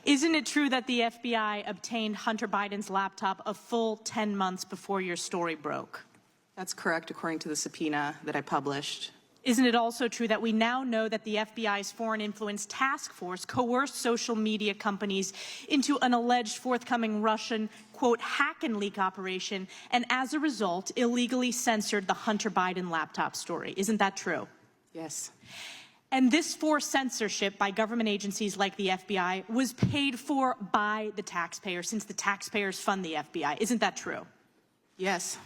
Isn't it true that the FBI obtained Hunter Biden's laptop a full 10 months before your story broke? That's correct, according to the subpoena that I published. Isn't it also true that we now know that the FBI's Foreign Influence Task Force coerced social media companies into an alleged forthcoming Russian, quote, hack and leak operation, and as a result, illegally censored the Hunter Biden laptop story? Isn't that true? Yes. And this forced censorship by government agencies like the FBI was paid for by the taxpayer, since the taxpayers fund the FBI. Isn't that true? Yes.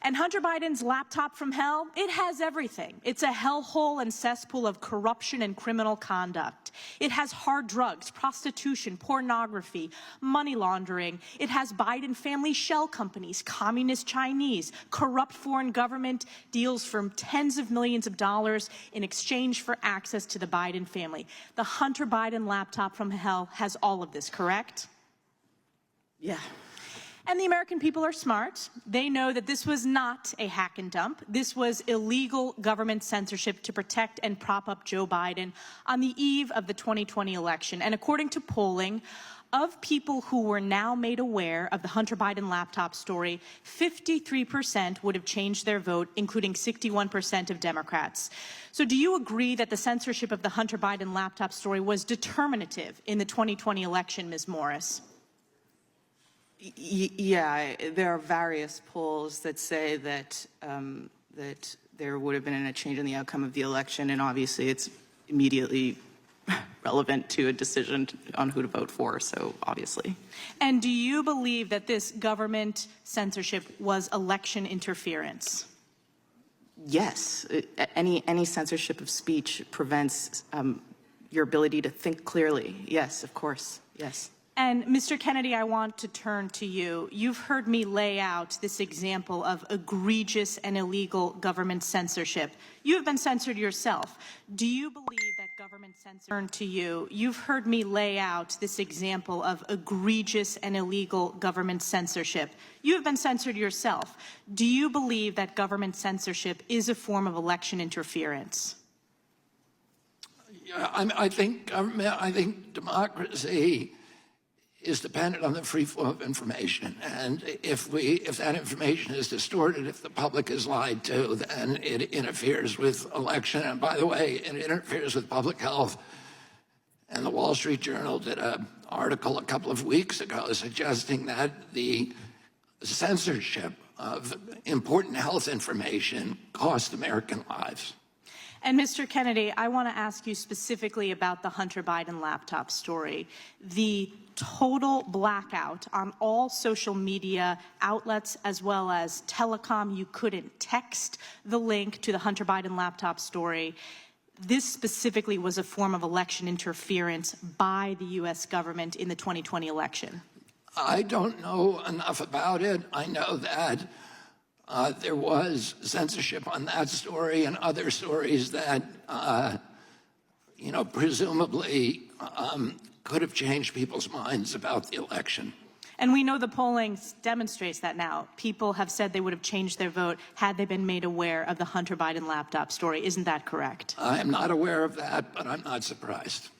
And Hunter Biden's laptop from hell, it has everything. It's a hellhole and cesspool of corruption and criminal conduct. It has hard drugs, prostitution, pornography, money laundering. It has Biden family shell companies, communist Chinese, corrupt foreign government deals for tens of millions of dollars in exchange for access to the Biden family. The Hunter Biden laptop from hell has all of this, correct? Yeah. And the American people are smart. They know that this was not a hack and dump. This was illegal government censorship to protect and prop up Joe Biden on the eve of the 2020 election. And according to polling, of people who were now made aware of the Hunter Biden laptop story, 53% would have changed their vote, including 61% of Democrats. So do you agree that the censorship of the Hunter Biden laptop story was determinative in the 2020 election, Ms. Morris? Yeah, there are various polls that say that that there would have been a change in the outcome of the election, and obviously it's immediately relevant to a decision on who to vote for, so obviously. And do you believe that this government censorship was election interference? Yes. Any censorship of speech prevents your ability to think clearly. Yes, of course. Yes. And Mr. Kennedy, I want to turn to you. You've heard me lay out this example of egregious and illegal government censorship. You have been censored yourself. Do you believe that government censorship? Turn to you. You've heard me lay out this example of egregious and illegal government censorship. You have been censored yourself. Do you believe that government censorship is a form of election interference? Yeah, I think democracy is dependent on the free flow of information. And if that information is distorted, if the public is lied to, then it interferes with election. And by the way, it interferes with public health. And the Wall Street Journal did an article a couple of weeks ago suggesting that the censorship of important health information cost American lives. And Mr. Kennedy, I want to ask you specifically about the Hunter Biden laptop story. The total blackout on all social media outlets as well as telecom. You couldn't text the link to the Hunter Biden laptop story. This specifically was a form of election interference by the U.S. government in the 2020 election. I don't know enough about it. I know that there was censorship on that story and other stories that, presumably could have changed people's minds about the election. And we know the polling demonstrates that now. People have said they would have changed their vote had they been made aware of the Hunter Biden laptop story. Isn't that correct? I am not aware of that, but I'm not surprised.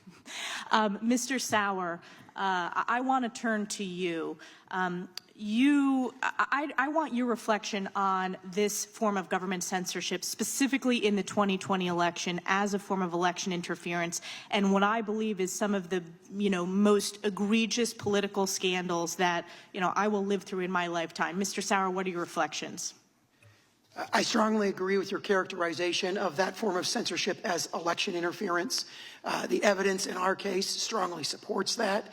Mr. Sauer, I want to turn to you. I want your reflection on this form of government censorship, specifically in the 2020 election, as a form of election interference, and what I believe is some of the, most egregious political scandals that, I will live through in my lifetime. Mr. Sauer, what are your reflections? I strongly agree with your characterization of that form of censorship as election interference. The evidence in our case strongly supports that.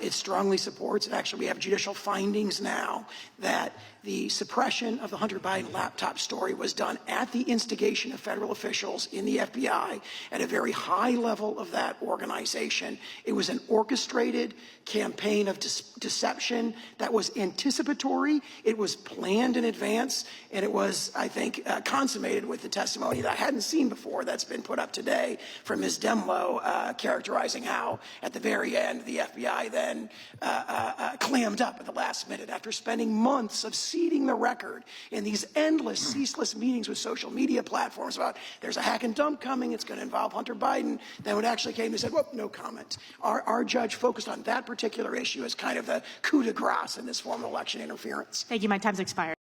It strongly supports, and actually we have judicial findings now, that the suppression of the Hunter Biden laptop story was done at the instigation of federal officials in the FBI at a very high level of that organization. It was an orchestrated campaign of deception that was anticipatory. It was planned in advance, and it was, I think, consummated with the testimony that I hadn't seen before that's been put up today from Ms. Demlow memo characterizing how, at the very end, the FBI then clammed up at the last minute after spending months of seeding the record in these endless, ceaseless meetings with social media platforms about there's a hack and dump coming, it's going to involve Hunter Biden. Then when it actually came, they said, well, no comment. Our judge focused on that particular issue as kind of the coup de grace in this form of election interference. Thank you. My time's expired.